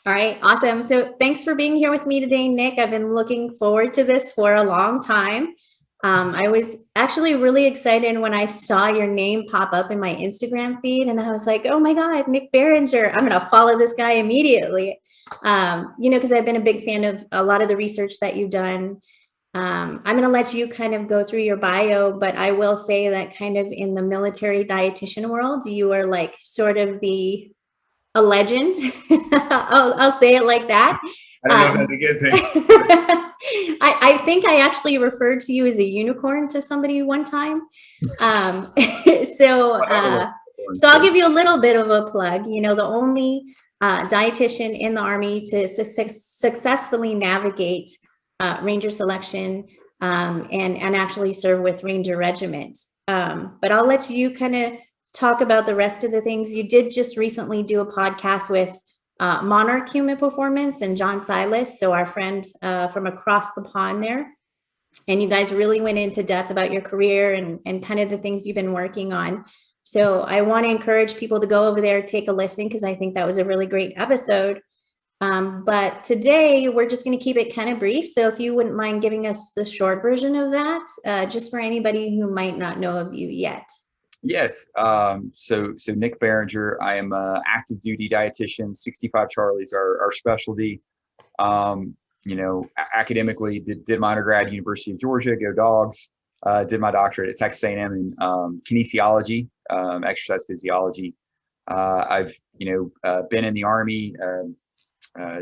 All right, awesome. So thanks for being here with me today, Nick. I've been looking forward to this for a long time. I was actually really excited when I saw your name pop up in my Instagram feed, and I was like, oh my God, Nick Barringer. I'm going to follow this guy immediately. Because I've been a big fan of a lot of the research that you've done. I'm going to let you kind of go through your bio, but I will say that kind of in the military dietitian world, you are like sort of a legend. I'll say it like that. I don't know if that's a good thing. I think I actually referred to you as a unicorn to somebody one time. Um, so, uh, so I'll give you a little bit of a plug. The only dietitian in the Army to successfully navigate Ranger selection and actually serve with Ranger Regiment. But I'll let you kind of talk about the rest of the things. You did just recently do a podcast with Monarch Human Performance and John Silas, so our friend from across the pond there. And you guys really went into depth about your career and kind of the things you've been working on. So I want to encourage people to go over there, take a listen, because I think that was a really great episode. But today we're just going to keep it kind of brief. So if you wouldn't mind giving us the short version of that, just for anybody who might not know of you yet. Yes. So Nick Barringer, I am a active duty dietitian. 65 Charlie's our specialty. Academically did my undergrad, University of Georgia, go Dogs. Did my doctorate at Texas A&M in kinesiology, exercise physiology. I've been in the Army.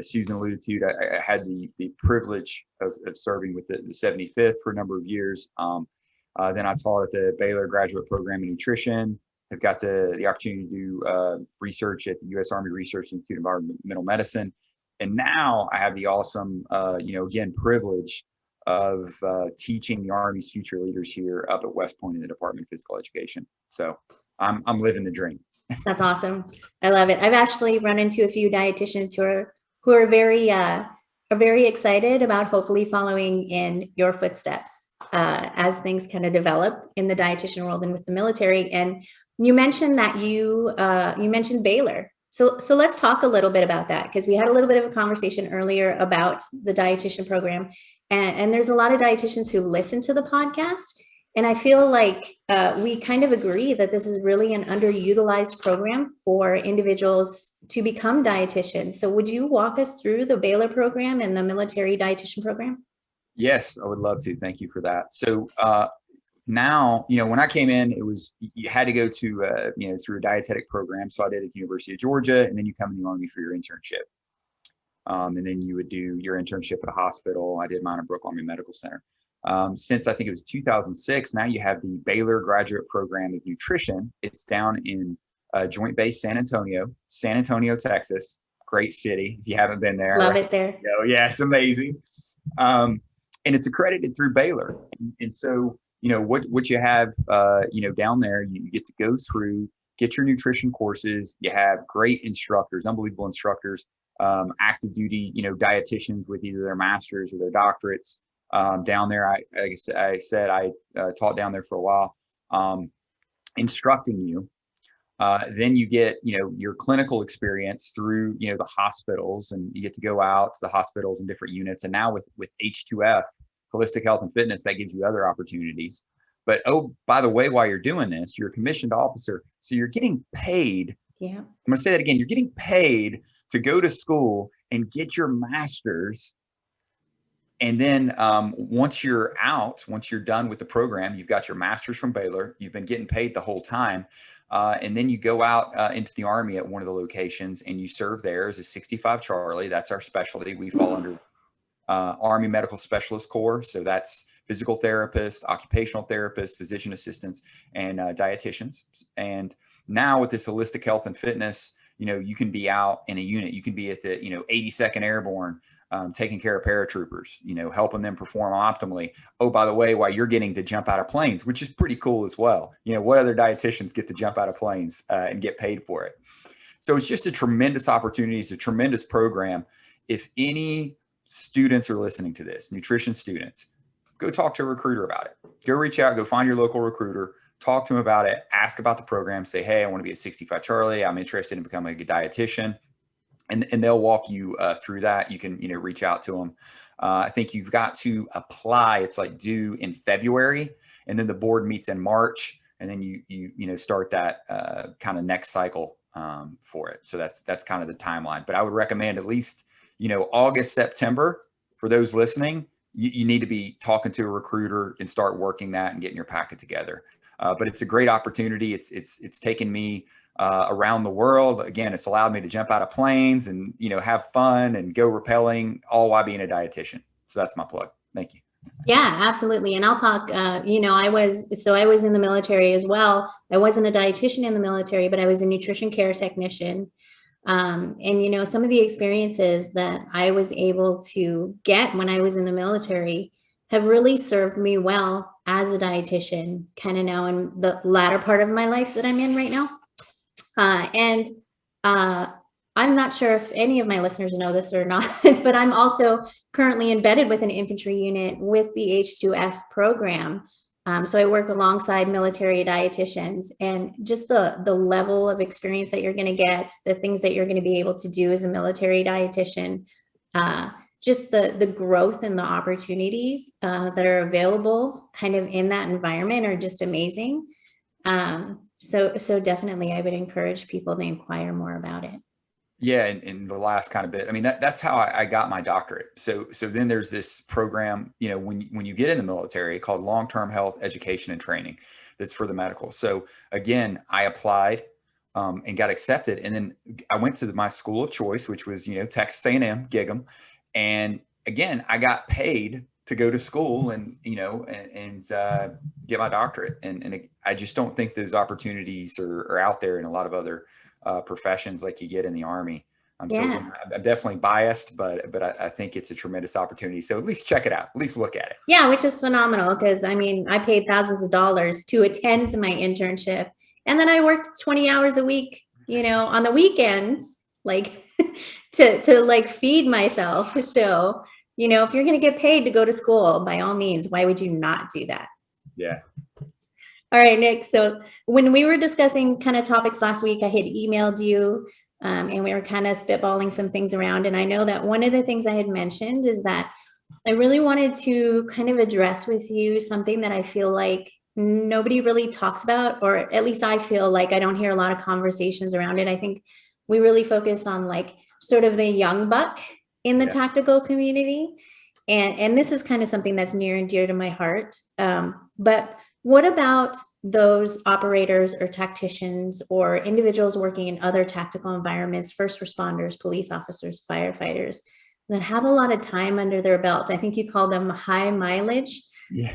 Susan alluded to, I had the privilege of serving with the 75th for a number of years. Then I taught at the Baylor graduate program in nutrition. I've got the opportunity to do research at the U.S. Army Research Institute of Environmental Medicine. And now I have the awesome, privilege of teaching the Army's future leaders here up at West Point in the Department of Physical Education. So I'm living the dream. That's awesome. I love it. I've actually run into a few dietitians who are very excited about hopefully following in your footsteps as things kind of develop in the dietitian world and with the military. And you mentioned that you mentioned Baylor. So let's talk a little bit about that, because we had a little bit of a conversation earlier about the dietitian program, and there's a lot of dietitians who listen to the podcast. And I feel like we kind of agree that this is really an underutilized program for individuals to become dietitians. So would you walk us through the Baylor program and the military dietitian program? Yes, I would love to. Thank you for that. So now, when I came in, you had to go to, through a dietetic program. So I did at the University of Georgia, and then you come in the Army for your internship. And then you would do your internship at a hospital. I did mine at Brooke Army Medical Center. Since I think it was 2006, now you have the Baylor Graduate Program of Nutrition. It's down in Joint Base San Antonio, Texas. Great city. If you haven't been there. Love it there. Yeah, it's amazing. And it's accredited through Baylor. And so, what you have, down there, you get to go through, get your nutrition courses. You have great instructors, unbelievable instructors, active duty, dietitians with either their masters or their doctorates. Down there, I taught down there for a while, instructing you. Then you get, your clinical experience through, the hospitals, and you get to go out to the hospitals and different units. And now with H2F, holistic health and fitness, that gives you other opportunities. But, oh, by the way, while you're doing this, you're a commissioned officer. So you're getting paid. Yeah. I'm going to say that again. You're getting paid to go to school and get your master's. And then once you're done with the program, you've got your master's from Baylor. You've been getting paid the whole time. And then you go out into the Army at one of the locations, and you serve there as a 65 Charlie. That's our specialty. We fall under Army Medical Specialist Corps. So that's physical therapists, occupational therapists, physician assistants, and dietitians. And now with this holistic health and fitness, you can be out in a unit. You can be at the 82nd Airborne, taking care of paratroopers, helping them perform optimally. Oh, by the way, while you're getting to jump out of planes, which is pretty cool as well. What other dietitians get to jump out of planes and get paid for it? So it's just a tremendous opportunity. It's a tremendous program. If any students are listening to this, nutrition students, go talk to a recruiter about it. Go reach out, go find your local recruiter, talk to them about it, ask about the program, say, hey, I want to be a 65 Charlie. I'm interested in becoming a dietitian. and they'll walk you through that. You can, reach out to them. I think you've got to apply. It's like due in February, and then the board meets in March, and then you start that kind of next cycle for it. So that's kind of the timeline. But I would recommend at least, August, September for those listening. You need to be talking to a recruiter and start working that and getting your packet together. But it's a great opportunity. It's taken me around the world. Again, it's allowed me to jump out of planes and, have fun and go rappelling, all while being a dietitian. So that's my plug. Thank you. Yeah, absolutely. And I'll talk, I was in the military as well. I wasn't a dietitian in the military, but I was a nutrition care technician. And some of the experiences that I was able to get when I was in the military have really served me well as a dietitian, kind of now in the latter part of my life that I'm in right now. And I'm not sure if any of my listeners know this or not, but I'm also currently embedded with an infantry unit with the H2F program. So I work alongside military dietitians, and just the level of experience that you're going to get, the things that you're going to be able to do as a military dietitian, just the growth and the opportunities that are available kind of in that environment are just amazing. So definitely I would encourage people to inquire more about it. Yeah, and the last kind of bit, I mean, that's how I got my doctorate. So then there's this program, when you get in the military, called Long-Term Health Education and Training, that's for the medical. So again, I applied and got accepted, and then I went to my school of choice, which was Texas A&M, Gig'em, and again, I got paid to go to school and get my doctorate, and I just don't think those opportunities are out there in a lot of other professions like you get in the Army. So again, I'm definitely biased, but I think it's a tremendous opportunity. So at least check it out, at least look at it. Yeah, which is phenomenal, because I mean, I paid thousands of dollars to attend my internship, and then I worked 20 hours a week, on the weekends, like to like feed myself. So, if you're going to get paid to go to school, by all means, why would you not do that? Yeah. All right, Nick. So when we were discussing kind of topics last week, I had emailed you and we were kind of spitballing some things around. And I know that one of the things I had mentioned is that I really wanted to kind of address with you something that I feel like nobody really talks about, or at least I feel like I don't hear a lot of conversations around it. I think we really focus on like sort of the young buck in the tactical community. And this is kind of something that's near and dear to my heart. But what about those operators or tacticians or individuals working in other tactical environments, first responders, police officers, firefighters, that have a lot of time under their belt? I think you call them high mileage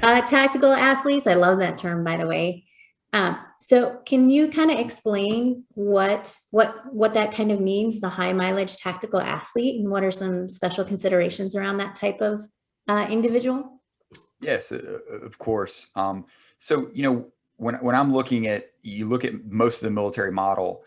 tactical athletes. I love that term, by the way. So can you kind of explain what that kind of means, the high mileage tactical athlete, and what are some special considerations around that type of individual? Yes, of course. So, when I'm looking at, you look at most of the military model,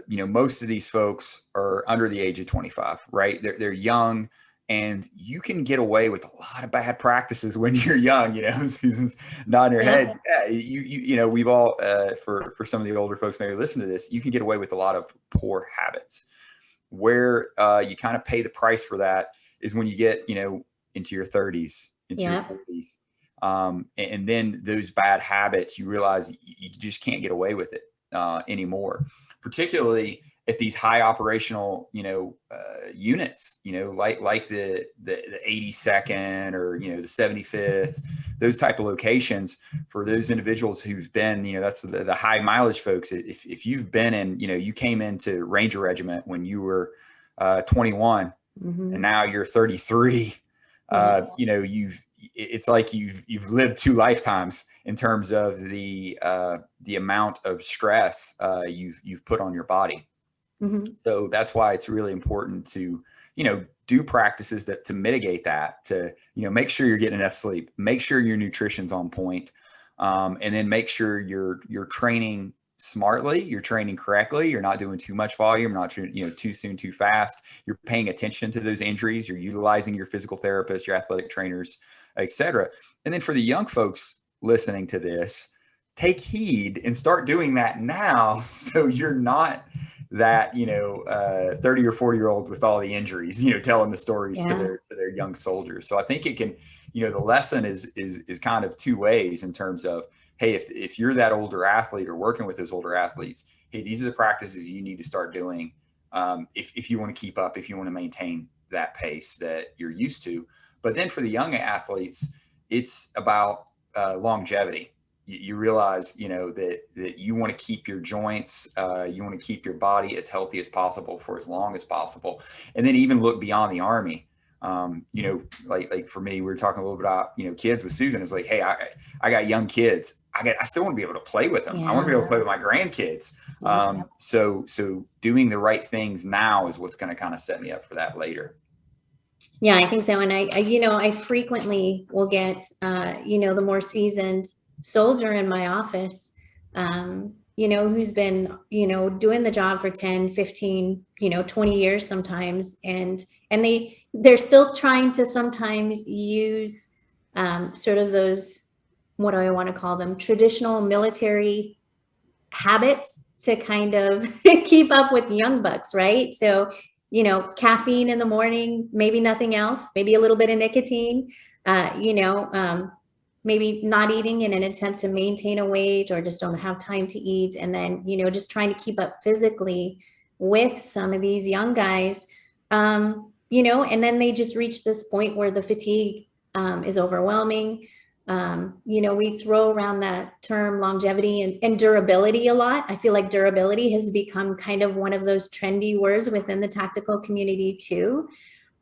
most of these folks are under the age of 25, right? They're young, and you can get away with a lot of bad practices when you're young. Susan's nodding her head. Yeah, we've all, for some of the older folks maybe listen to this, you can get away with a lot of poor habits. Where you kind of pay the price for that is when you get, into your 30s, into your 40s. And then those bad habits, you realize you just can't get away with it anymore, particularly at these high operational, units, like the 82nd or, the 75th, those type of locations. For those individuals who've been, that's the high mileage folks. If you've been in, you came into Ranger Regiment when you were 21 and now you're 33, it's like you've lived 2 lifetimes in terms of the amount of stress you've put on your body. So that's why it's really important to, do practices to mitigate that, to, make sure you're getting enough sleep, make sure your nutrition's on point, and then make sure you're training smartly, you're training correctly, you're not doing too much volume, not too soon, too fast, you're paying attention to those injuries, you're utilizing your physical therapists, your athletic trainers, etc. And then for the young folks listening to this, take heed and start doing that now, so you're not that, 30 or 40-year-old with all the injuries, telling the stories to their young soldiers. So I think it can, the lesson is kind of two ways in terms of, hey, if you're that older athlete or working with those older athletes, hey, these are the practices you need to start doing if you want to keep up, if you want to maintain that pace that you're used to. But then for the young athletes, it's about longevity. You realize, that you want to keep your joints, you want to keep your body as healthy as possible for as long as possible, and then even look beyond the Army. Like for me, we were talking a little bit about, kids with Susan. It's like, hey, I got young kids. I still want to be able to play with them. I want to be able to play with my grandkids. So doing the right things now is what's going to kind of set me up for that later. Yeah, I think so. And I frequently will get, the more seasoned soldier in my office, who's been, doing the job for 10, 15, 20 years sometimes. And they're still trying to sometimes use sort of those, what do I want to call them, traditional military habits to kind of keep up with young bucks, right? So, caffeine in the morning, maybe nothing else, maybe a little bit of nicotine, maybe not eating in an attempt to maintain a weight or just don't have time to eat. And then, just trying to keep up physically with some of these young guys, and then they just reach this point where the fatigue is overwhelming. We throw around that term longevity and durability a lot. I feel like durability has become kind of one of those trendy words within the tactical community too.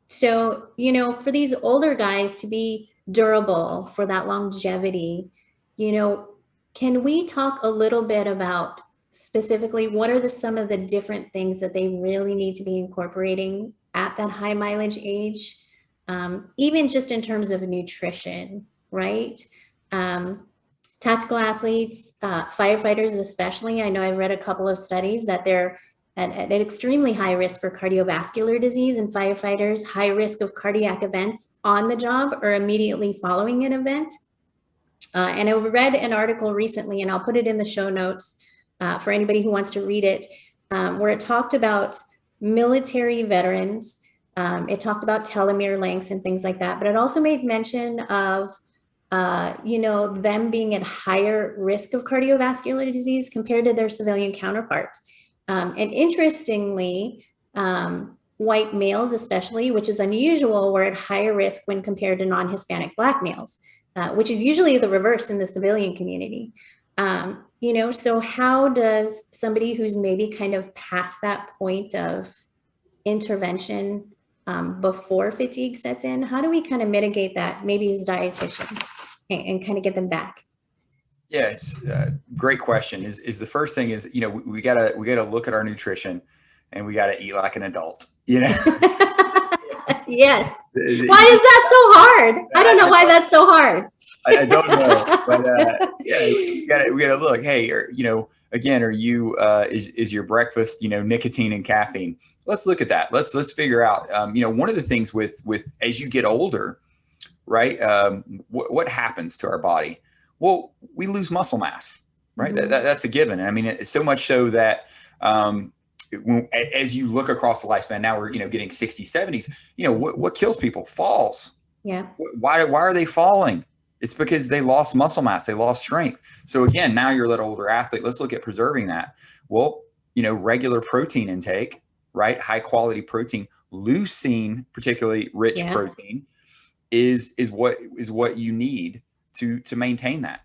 So, for these older guys to be durable, for that longevity, can we talk a little bit about specifically what are some of the different things that they really need to be incorporating at that high mileage age, even just in terms of nutrition, right? Tactical athletes, firefighters especially, I know I've read a couple of studies that they're at an extremely high risk for cardiovascular disease, and firefighters, high risk of cardiac events on the job or immediately following an event. And I read an article recently, and I'll put it in the show notes for anybody who wants to read it, where it talked about military veterans. It talked about telomere lengths and things like that, but it also made mention of them being at higher risk of cardiovascular disease compared to their civilian counterparts. And interestingly, white males especially, which is unusual, were at higher risk when compared to non-Hispanic Black males, which is usually the reverse in the civilian community. So how does somebody who's maybe kind of past that point of intervention before fatigue sets in, how do we kind of mitigate that, maybe as dietitians, and kind of get them back? Yes, great question. Is the first thing is, we gotta look at our nutrition, and we gotta eat like an adult. Yes. Why is that so hard? I don't know why that's so hard. I don't know, but we gotta look. Hey, again, are you is your breakfast nicotine and caffeine? Let's look at that. Let's figure out. One of the things with as you get older, right? What happens to our body? Well, we lose muscle mass, right? Mm-hmm. That's a given. I mean, it's so much so that as you look across the lifespan, now we're getting 60s, 70s. What kills people? Falls. Yeah. Why are they falling? It's because they lost muscle mass, they lost strength. So again, now you're a little older athlete. Let's look at preserving that. Well, regular protein intake, right? High quality protein, leucine, particularly rich protein, is what you need to maintain that.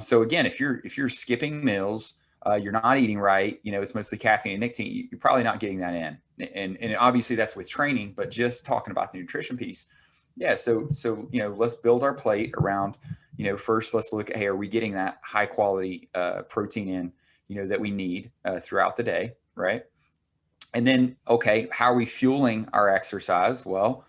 So again, if you're skipping meals, you're not eating right, it's mostly caffeine and nicotine, you're probably not getting that in. And obviously that's with training, but just talking about the nutrition piece. Yeah. So let's build our plate around, first let's look at, hey, are we getting that high quality protein in, that we need throughout the day, right? And then, okay, how are we fueling our exercise? Well,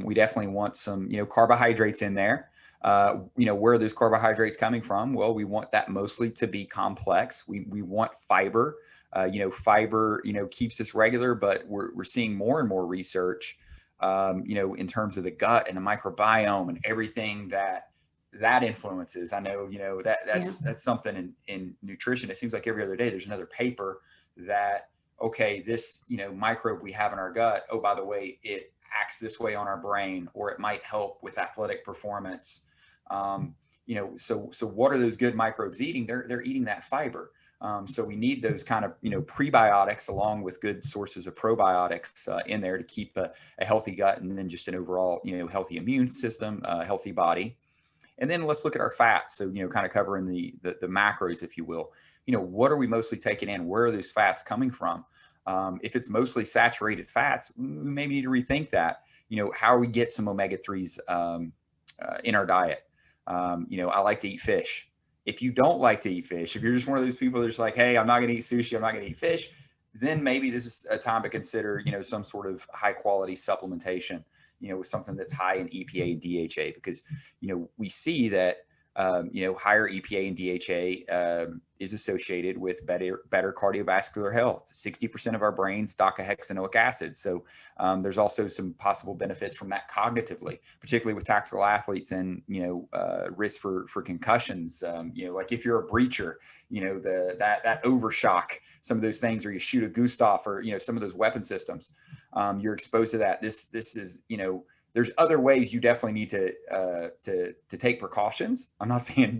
we definitely want some, carbohydrates in there. Where are those carbohydrates coming from? Well, we want that mostly to be complex. We want fiber. Fiber, keeps us regular, but we're seeing more and more research, in terms of the gut and the microbiome and everything that influences. I know, that's something in nutrition. It seems like every other day there's another paper that okay, this, microbe we have in our gut, oh, by the way, it acts this way on our brain, or it might help with athletic performance. So what are those good microbes eating? They're eating that fiber. So we need those kind of, prebiotics along with good sources of probiotics in there to keep a healthy gut, and then just an overall, healthy immune system, healthy body. And then let's look at our fats. So, kind of covering the macros, if you will. What are we mostly taking in? Where are those fats coming from? If it's mostly saturated fats, we maybe need to rethink that. How we get some omega-3s in our diet. I like to eat fish. If you don't like to eat fish, if you're just one of those people that's like, hey, I'm not going to eat sushi, I'm not going to eat fish, then maybe this is a time to consider, some sort of high quality supplementation, with something that's high in EPA and DHA, because, we see that, higher EPA and DHA is associated with better cardiovascular health. 60% of our brains docahexanoic acid. So there's also some possible benefits from that cognitively, particularly with tactical athletes, and risk for concussions. Like if you're a breacher, that overshock, some of those things, or you shoot a Gustav, or some of those weapon systems, you're exposed to that. This is there's other ways you definitely need to take precautions. I'm not saying,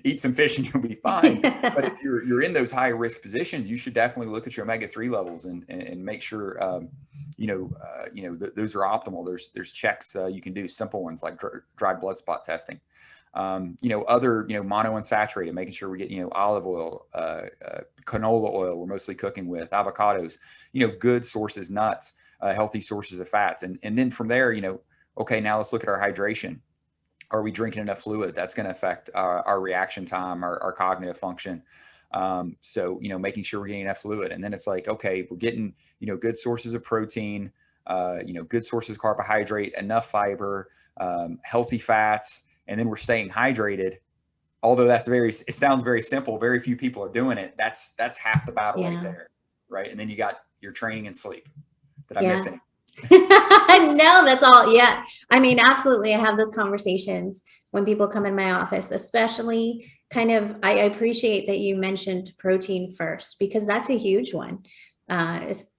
eat some fish and you'll be fine, but if you're in those high risk positions, you should definitely look at your omega-3 levels and make sure, those are optimal. There's checks you can do, simple ones like dried blood spot testing. Other, monounsaturated, making sure we get, olive oil, canola oil, we're mostly cooking with, avocados, good sources, nuts, healthy sources of fats. And then from there, okay, now let's look at our hydration. Are we drinking enough fluid? That's going to affect our reaction time, our cognitive function. So, making sure we're getting enough fluid. And then it's like, okay, we're getting, good sources of protein, good sources of carbohydrate, enough fiber, healthy fats, and then we're staying hydrated. Although it sounds very simple. Very few people are doing it. That's half the battle right there. Right. And then you got your training and sleep. Did I miss any? No, that's all. Yeah. I mean, absolutely. I have those conversations when people come in my office, especially I appreciate that you mentioned protein first, because that's a huge one.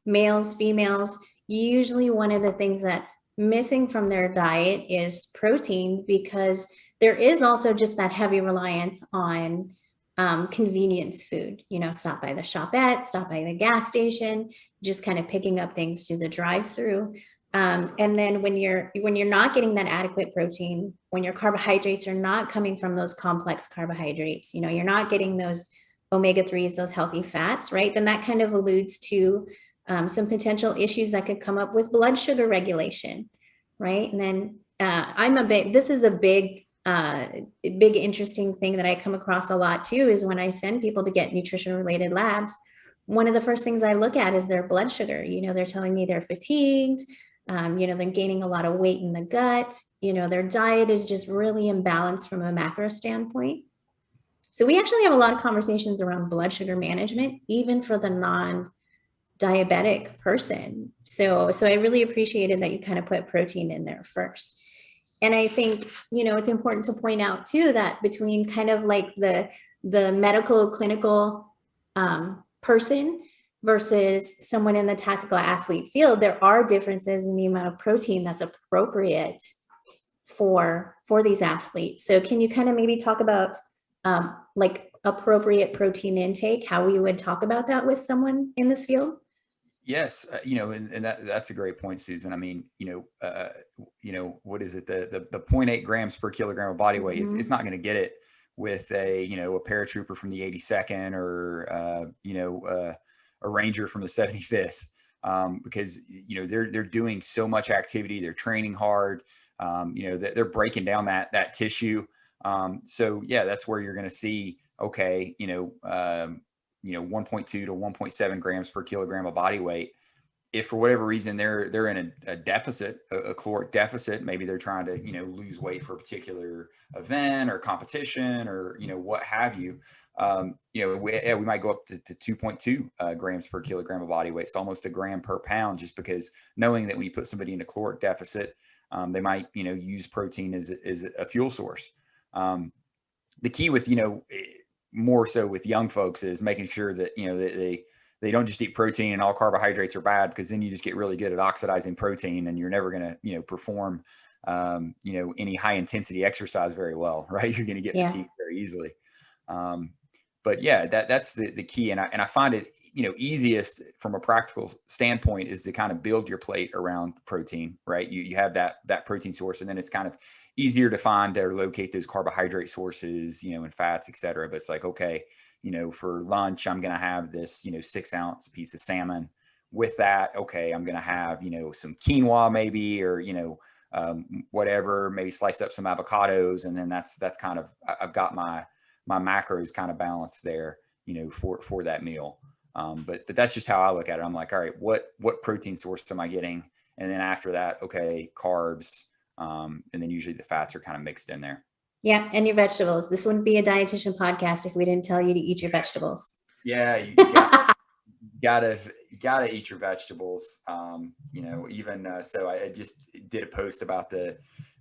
Males, females, usually one of the things that's missing from their diet is protein, because there is also just that heavy reliance on convenience food, stop by the shopette, stop by the gas station, just kind of picking up things through the drive-through. And then when you're not getting that adequate protein, when your carbohydrates are not coming from those complex carbohydrates, you're not getting those omega-3s, those healthy fats, right? Then that kind of alludes to some potential issues that could come up with blood sugar regulation, right? And then this is a big interesting thing that I come across a lot too, is when I send people to get nutrition related labs, one of the first things I look at is their blood sugar. They're telling me they're fatigued, they're gaining a lot of weight in the gut, their diet is just really imbalanced from a macro standpoint. So we actually have a lot of conversations around blood sugar management, even for the non-diabetic person. So I really appreciated that you kind of put protein in there first. And I think, it's important to point out too, that between kind of like the medical clinical person versus someone in the tactical athlete field, there are differences in the amount of protein that's appropriate for these athletes. So can you kind of maybe talk about like appropriate protein intake, how we would talk about that with someone in this field? Yes, and that's a great point, Susan. I mean, what is it? The 0.8 grams per kilogram of body weight. Mm-hmm. It's not going to get it with a paratrooper from the 82nd, or a ranger from the 75th, because they're doing so much activity. They're training hard. They're breaking down that tissue. So yeah, that's where you're going to see, okay, 1.2 to 1.7 grams per kilogram of body weight. If for whatever reason they're in a deficit, a caloric deficit, maybe they're trying to lose weight for a particular event or competition, or what have you, we might go up to 2.2 grams per kilogram of body weight. So almost a gram per pound, just because knowing that when you put somebody in a caloric deficit, they might use protein as a fuel source. The key with more so with young folks is making sure that they they don't just eat protein and all carbohydrates are bad, because then you just get really good at oxidizing protein and you're never going to, perform, any high intensity exercise very well, right? You're going to get fatigued very easily. But yeah, that's the key. And I find it, easiest from a practical standpoint is to kind of build your plate around protein, right? You have that protein source, and then it's kind of easier to find or locate those carbohydrate sources, and fats, et cetera. But it's like, okay, for lunch, I'm going to have this, 6-ounce piece of salmon. With that, okay, I'm going to have, some quinoa maybe, or, whatever, maybe slice up some avocados. And then that's kind of, I've got my macros kind of balanced there, for that meal. But that's just how I look at it. I'm like, all right, what protein source am I getting? And then after that, okay, carbs. And then usually the fats are kind of mixed in there. Yeah. And your vegetables. This wouldn't be a dietitian podcast if we didn't tell you to eat your vegetables. Yeah. You gotta eat your vegetables. So I just did a post about the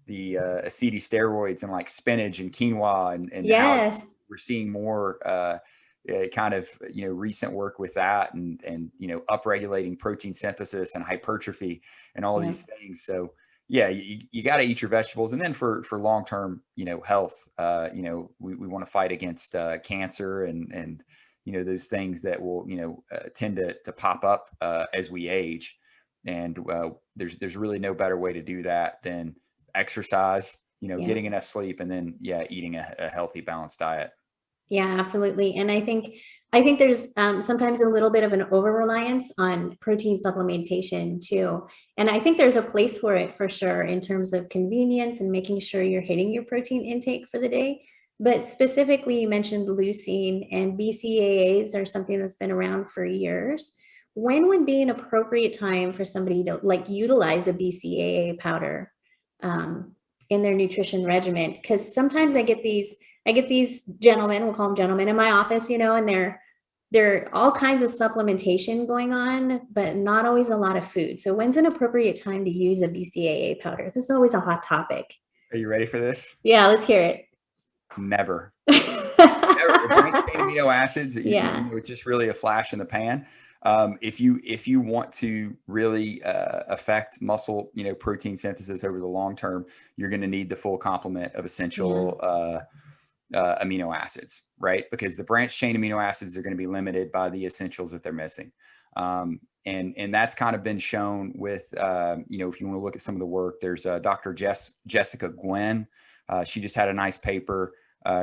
aceti steroids and like spinach and quinoa and yes, how we're seeing more, kind of, recent work with that and, upregulating protein synthesis and hypertrophy and all these things. So yeah, you got to eat your vegetables. And then for long-term, health, we want to fight against cancer and, those things that will, tend to pop up as we age. And there's really no better way to do that than exercise, getting enough sleep, and then, eating a healthy, balanced diet. Yeah, absolutely. And I think there's sometimes a little bit of an over-reliance on protein supplementation too. And I think there's a place for it for sure in terms of convenience and making sure you're hitting your protein intake for the day. But specifically, you mentioned leucine, and BCAAs are something that's been around for years. When would be an appropriate time for somebody to like utilize a BCAA powder in their nutrition regimen? Because sometimes I get these gentlemen, we'll call them gentlemen, in my office, and they're all kinds of supplementation going on, but not always a lot of food. So when's an appropriate time to use a BCAA powder? This is always a hot topic. Are you ready for this? Yeah, let's hear it. Never. Never. Branched chain amino acids, it's just really a flash in the pan. If you want to really affect muscle, protein synthesis over the long term, you're going to need the full complement of essential amino acids, right? Because the branched chain amino acids are going to be limited by the essentials that they're missing. And that's kind of been shown with, if you want to look at some of the work, there's Dr. Jessica Gwynn. She just had a nice paper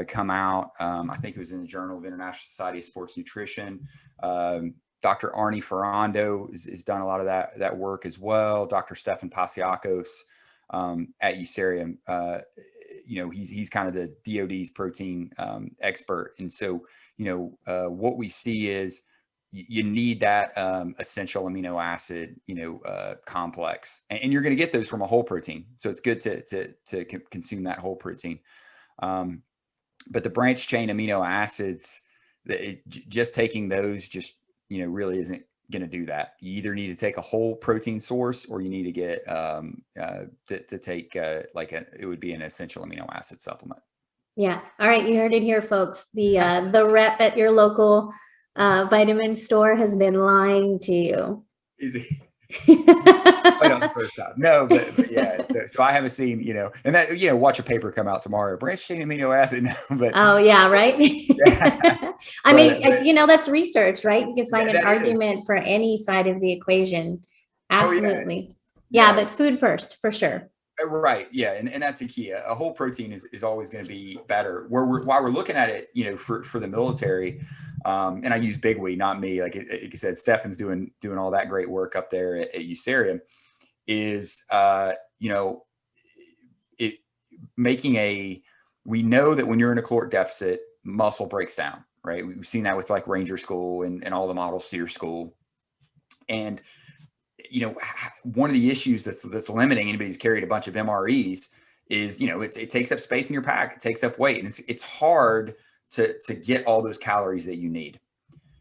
come out. I think it was in the Journal of International Society of Sports Nutrition. Dr. Arnie Ferrando has done a lot of that work as well. Dr. Stefan Pasiakos at USAREUM, he's kind of the DOD's protein expert. And so, what we see is you need that essential amino acid, complex, and you're going to get those from a whole protein. So it's good to consume that whole protein. But the branched chain amino acids, just taking those really isn't going to do that. You either need to take a whole protein source, or you need to get to take it would be an essential amino acid supplement. Yeah. All right. You heard it here, folks. The rep at your local vitamin store has been lying to you. Easy. Right on the first time. No, but yeah. So I haven't seen, and that, watch a paper come out tomorrow, branched chain amino acid. But oh yeah, right. I mean, that's research, right? You can find an argument for any side of the equation. Absolutely. Oh, yeah, but food first, for sure. Right. Yeah. And that's the key. A whole protein is always going to be better. While we're looking at it, for the military, and I use Big W, not me. Like you said, Stefan's doing all that great work up there at USAREUM, is, we know that when you're in a caloric deficit, muscle breaks down, right? We've seen that with like Ranger School and all the models, SEER School. And, one of the issues that's limiting anybody who's carried a bunch of MREs is, it takes up space in your pack, it takes up weight, and it's hard to get all those calories that you need.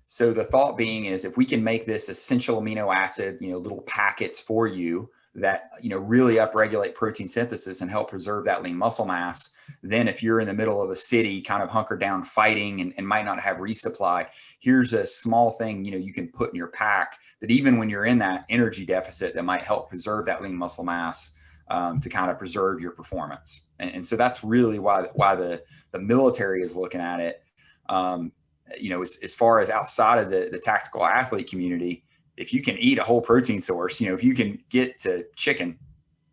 So the thought being is, if we can make this essential amino acid, little packets for you that, really upregulate protein synthesis and help preserve that lean muscle mass. Then if you're in the middle of a city, kind of hunkered down fighting and might not have resupply, here's a small thing, you can put in your pack that even when you're in that energy deficit, that might help preserve that lean muscle mass, to kind of preserve your performance. And so that's really why the military is looking at it. As far as outside of the tactical athlete community, if you can eat a whole protein source, if you can get to chicken,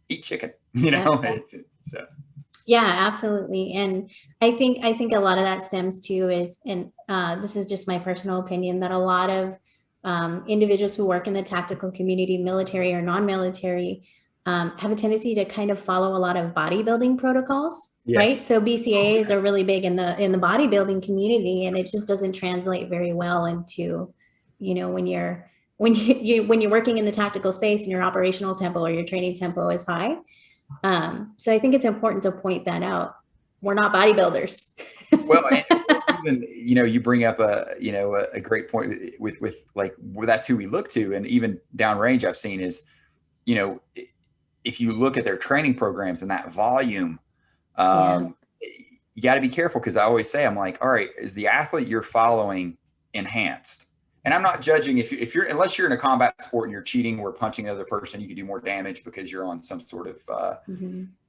eat chicken, so. Yeah, absolutely. And I think a lot of that stems too is, and this is just my personal opinion, that a lot of individuals who work in the tactical community, military or non-military, have a tendency to kind of follow a lot of bodybuilding protocols, Yes. right? So BCAAs are really big in the bodybuilding community, and it just doesn't translate very well into, when you're working in the tactical space and your operational tempo or your training tempo is high. So I think it's important to point that out. We're not bodybuilders. Well, even, you bring up a great point with like, well, that's who we look to. And even downrange I've seen is, if you look at their training programs and that volume, you got to be careful. Cause I always say, I'm like, all right, is the athlete you're following enhanced? And I'm not judging if you're, unless you're in a combat sport and you're cheating or punching another person, you can do more damage because you're on some sort of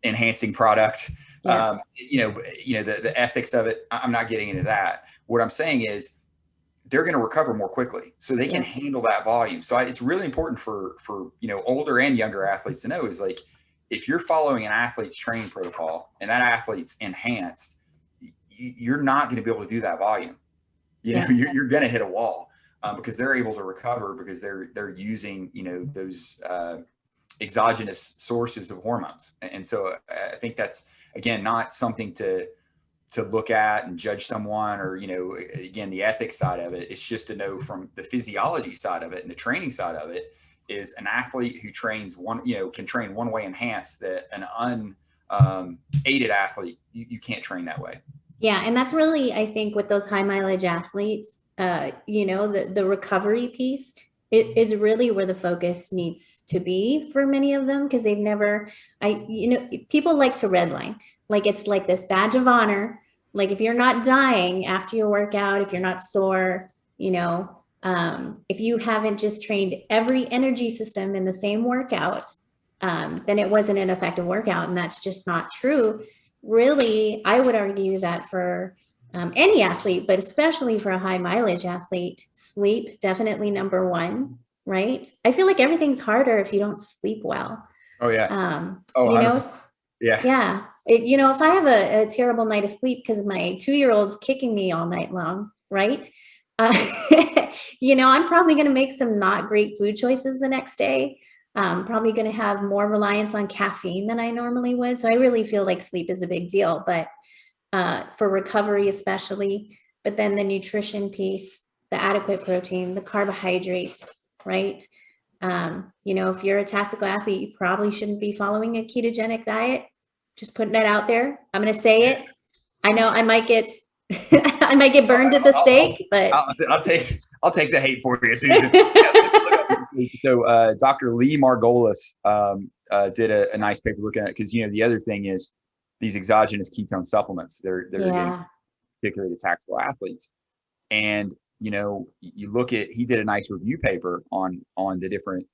enhancing product. Yeah. The ethics of it, I'm not getting into that. What I'm saying is they're going to recover more quickly, so they can handle that volume. So it's really important for older and younger athletes to know is like, if you're following an athlete's training protocol and that athlete's enhanced, you're not going to be able to do that volume. You're going to hit a wall. Because they're able to recover because they're using those exogenous sources of hormones, and so I think that's again not something to look at and judge someone, or again the ethics side of it. It's just to know from the physiology side of it and the training side of it is an athlete who trains can train one way enhanced that an unaided athlete you can't train that way. Yeah, and that's really, I think, with those high mileage athletes, the recovery piece, it is really where the focus needs to be for many of them, because they've never, people like to redline, like it's like this badge of honor. Like if you're not dying after your workout, if you're not sore, if you haven't just trained every energy system in the same workout, then it wasn't an effective workout, and that's just not true. Really, I would argue that for any athlete, but especially for a high mileage athlete, sleep definitely number one, right? I feel like everything's harder if you don't sleep well. Oh yeah. Yeah. If I have a terrible night of sleep because my 2-year-old's kicking me all night long, right? I'm probably going to make some not great food choices the next day. Probably going to have more reliance on caffeine than I normally would. So I really feel like sleep is a big deal, but for recovery especially, but then the nutrition piece, the adequate protein, the carbohydrates, right? If you're a tactical athlete, you probably shouldn't be following a ketogenic diet. Just putting that out there. I'm going to say it. I know I might get I might get burned at the stake, but I'll take the hate for you, Susan. So Dr. Lee Margolis did a nice paper looking at it, because the other thing is these exogenous ketone supplements. They're getting particularly to tactical athletes, and you look at, he did a nice review paper on the different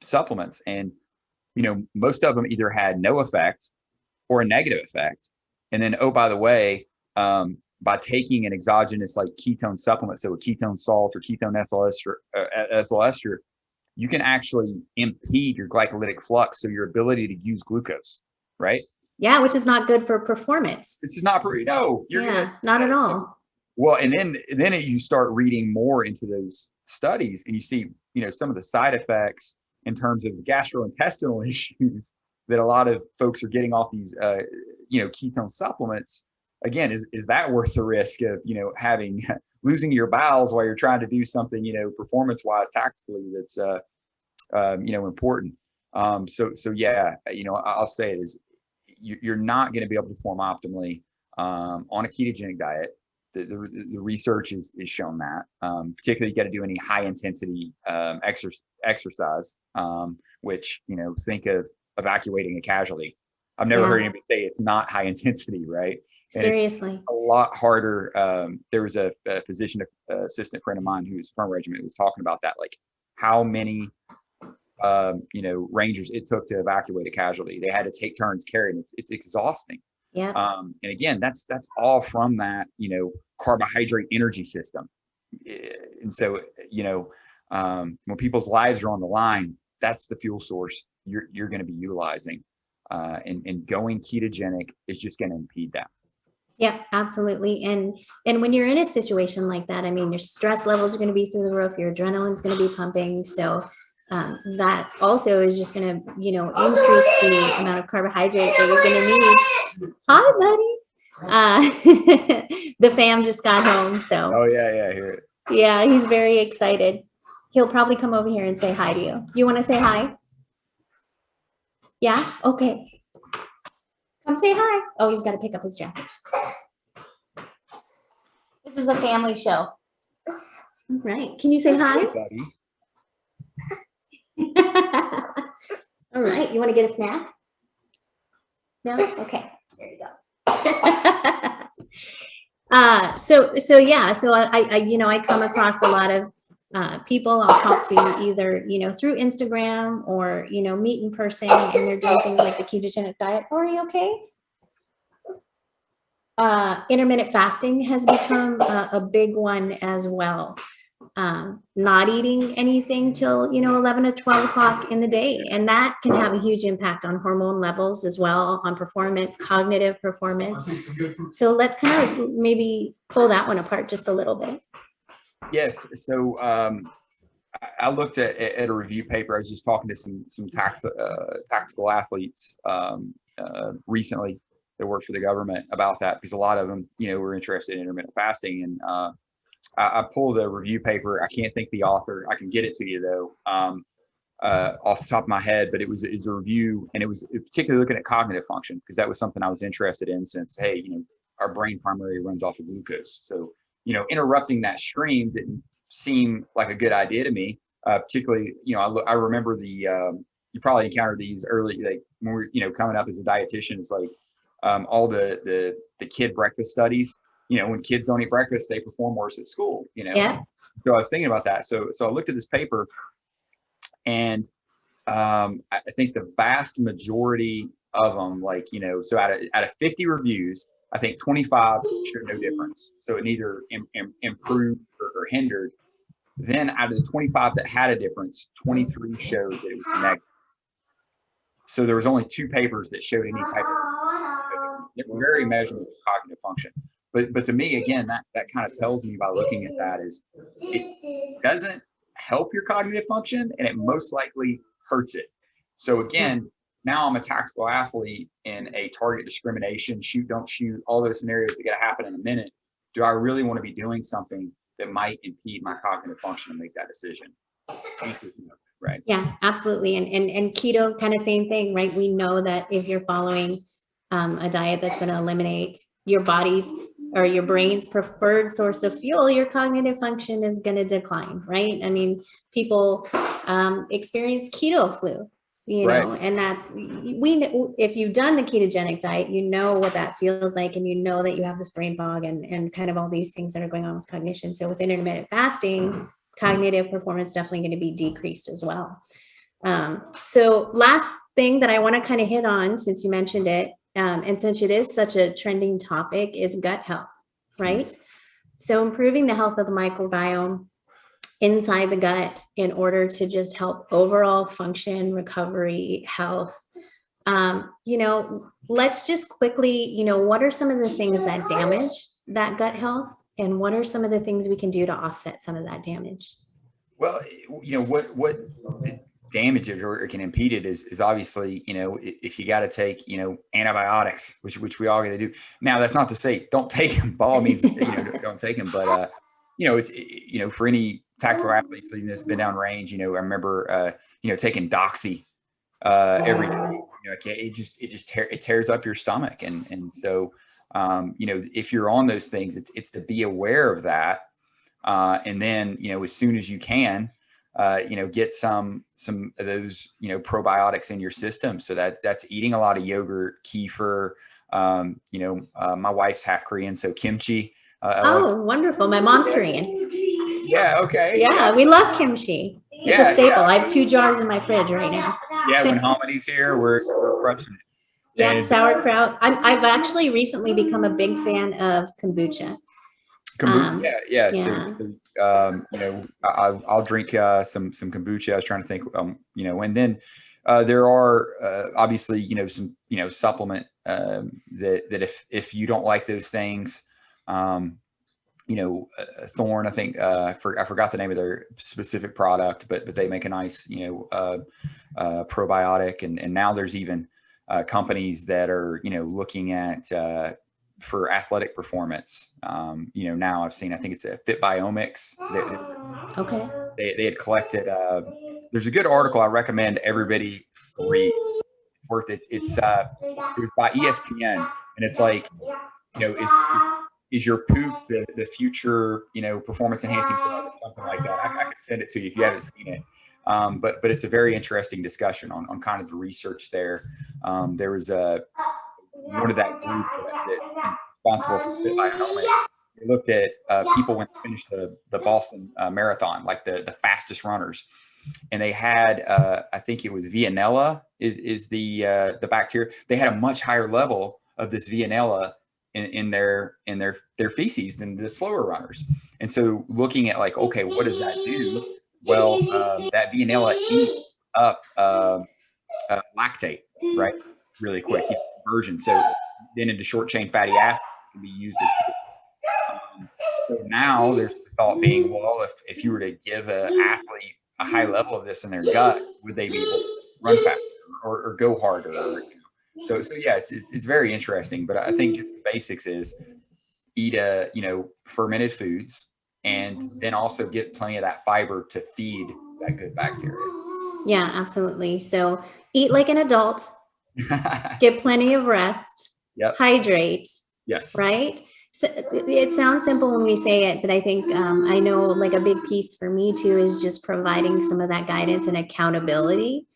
supplements, and most of them either had no effect or a negative effect. And then, oh, by the way, by taking an exogenous like ketone supplement, so a ketone salt or ketone ethyl ester, you can actually impede your glycolytic flux, so your ability to use glucose, right? Yeah, which is not good for performance. It's not pretty. No, not at all. Well, and then you start reading more into those studies, and you see, some of the side effects in terms of gastrointestinal issues that a lot of folks are getting off these, ketone supplements. Again, is that worth the risk of, having losing your bowels while you're trying to do something, performance-wise, tactically, that's, important. So yeah, I'll say it is, you're not going to be able to perform optimally on a ketogenic diet. The research is shown that, particularly you got to do any high intensity exercise, which, think of evacuating a casualty. I've never heard anybody say it's not high intensity, right? And seriously, it's a lot harder. There was a physician assistant friend of mine who's from regiment was talking about that, like how many Rangers it took to evacuate a casualty. They had to take turns carrying. It's exhausting. yeah. And again, that's all from that, carbohydrate energy system. And so, when people's lives are on the line, that's the fuel source you're going to be utilizing. And going ketogenic is just going to impede that. Yeah, absolutely. And when you're in a situation like that, I mean, your stress levels are going to be through the roof, your adrenaline's going to be pumping. So that also is just going to, increase the amount of carbohydrate that you're going to need. Hi, buddy. The fam just got home. So. Oh, yeah, I hear it. Yeah, he's very excited. He'll probably come over here and say hi to you. You want to say hi? Yeah? Okay. Come say hi. Oh, he's got to pick up his jacket. This is a family show. All right. Can you say hi? Buddy. All right. You want to get a snack? No? Okay. There you go. So I come across a lot of people I'll talk to either, through Instagram or, meet in person, and they're doing things like the ketogenic diet. Oh, are you okay? Intermittent fasting has become a big one as well. Not eating anything till 11 or 12 o'clock in the day, and that can have a huge impact on hormone levels as well, on performance, cognitive performance. So let's kind of maybe pull that one apart just a little bit. Yes. So I looked at a review paper. I was just talking to some tactical athletes recently that work for the government about that, because a lot of them were interested in intermittent fasting. And I pulled a review paper. I can't think the author. I can get it to you though, off the top of my head. But it was a review, and it was particularly looking at cognitive function, because that was something I was interested in, since our brain primarily runs off of glucose. So interrupting that stream didn't seem like a good idea to me. Particularly, I remember you probably encountered these early, like when we're coming up as a dietitian. It's like all the kid breakfast studies. When kids don't eat breakfast, they perform worse at school, Yeah. So I was thinking about that. So I looked at this paper, and I think the vast majority of them, so out of 50 reviews, I think 25 showed no difference. So it neither improved or hindered. Then out of the 25 that had a difference, 23 showed that it was negative. So there was only 2 papers that showed any type of very measurable cognitive function. But to me, again, that kind of tells me by looking at that is it doesn't help your cognitive function, and it most likely hurts it. So again, now I'm a tactical athlete in a target discrimination, shoot, don't shoot, all those scenarios that got to happen in a minute. Do I really want to be doing something that might impede my cognitive function to make that decision? Right. Yeah, absolutely. And keto, kind of same thing, right? We know that if you're following a diet that's going to eliminate your body's or your brain's preferred source of fuel, your cognitive function is going to decline, right? I mean, people experience keto flu, Right. and that's, if you've done the ketogenic diet, you know what that feels like, and you know that you have this brain fog and kind of all these things that are going on with cognition. So with intermittent fasting, cognitive performance definitely going to be decreased as well. So last thing that I want to kind of hit on, since you mentioned it, and since it is such a trending topic, is gut health, right? So improving the health of the microbiome inside the gut in order to just help overall function, recovery, health. Let's just quickly, what are some of the things that damage that gut health, and what are some of the things we can do to offset some of that damage? Well, what damages or can impede it is obviously, if you got to take, antibiotics, which we all got to do. Now, that's not to say don't take them. By all means, don't take them. But, it's, for any tactical athletes that's been down range, I remember, taking Doxy every day. It tears up your stomach. And so, if you're on those things, it's to be aware of that. And then, as soon as you can, get some of those, probiotics in your system. So that's eating a lot of yogurt, kefir. My wife's half Korean, so kimchi. Wonderful. My mom's Korean. Yeah. Okay. Yeah, we love kimchi. It's a staple. I have 2 jars in my fridge right now. Yeah. When Homini's here, we're crushing it. Yeah, And sauerkraut. I've actually recently become a big fan of kombucha. Yeah. So, I'll drink some kombucha. I was trying to think, and then there are obviously, some, supplement that if you don't like those things, Thorn, I think, I forgot the name of their specific product, but they make a nice, probiotic, and now there's even companies that are, looking at for athletic performance. Now I've seen, I think it's a Fit Biomics. Okay. They had collected. There's a good article I recommend everybody read. It was by ESPN, and it's like, is your poop the future, performance enhancing drug or something like that? I could send it to you if you haven't seen it. But it's a very interesting discussion on kind of the research there. There was one of that group that responsible for Fit Biomics. They looked at people when they finished the Boston Marathon, like the fastest runners, and they had I think it was Veillonella is the bacteria. They had a much higher level of this Veillonella in their feces than the slower runners. And so looking at like, okay, what does that do? Well, that Veillonella eats up lactate, right? Really quick conversion. So then into short chain fatty acids can be used as so now there's the thought being, well, if you were to give an athlete a high level of this in their gut, would they be able to run faster or go harder? So yeah, it's very interesting. But I think just the basics is eat fermented foods, and then also get plenty of that fiber to feed that good bacteria. Yeah, absolutely. So eat like an adult, get plenty of rest, hydrate. Yes. Right. So it sounds simple when we say it, but I think I know like a big piece for me too is just providing some of that guidance and accountability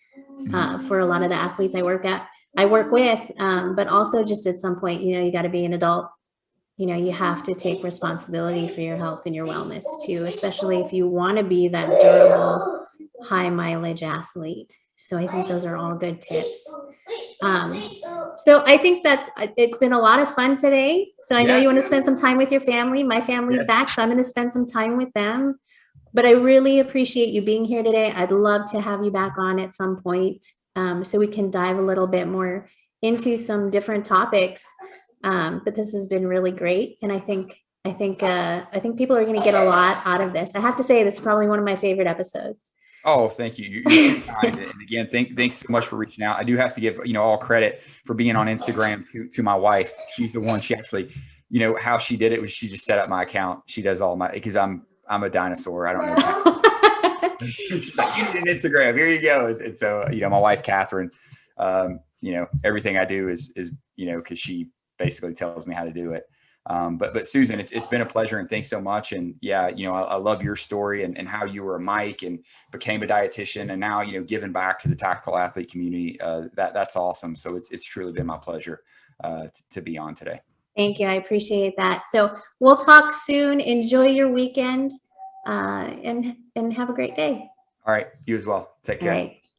for a lot of the athletes I work with, but also just at some point, you got to be an adult. You have to take responsibility for your health and your wellness too, especially if you want to be that durable, high mileage athlete. So I think those are all good tips. So I think it's been a lot of fun today. So I know you want to spend some time with your family. My family's back, so I'm going to spend some time with them. But I really appreciate you being here today. I'd love to have you back on at some point, so we can dive a little bit more into some different topics. But this has been really great, and I think people are going to get a lot out of this. I have to say, this is probably one of my favorite episodes. Oh, thank you. You're too kind. And again, thanks so much for reaching out. I do have to give, all credit for being on Instagram to my wife. She's the one. She actually, how she did it was she just set up my account. She does all my, because I'm a dinosaur. I don't know. She's like, you need an Instagram. Here you go. And so, my wife, Catherine, everything I do is, because she basically tells me how to do it. But Susan, it's been a pleasure, and thanks so much. And yeah, I love your story and how you were a Mike and became a dietitian, and now, giving back to the tactical athlete community. That's awesome. So it's truly been my pleasure to be on today. Thank you. I appreciate that. So we'll talk soon. Enjoy your weekend, and have a great day. All right. You as well. Take care. All right.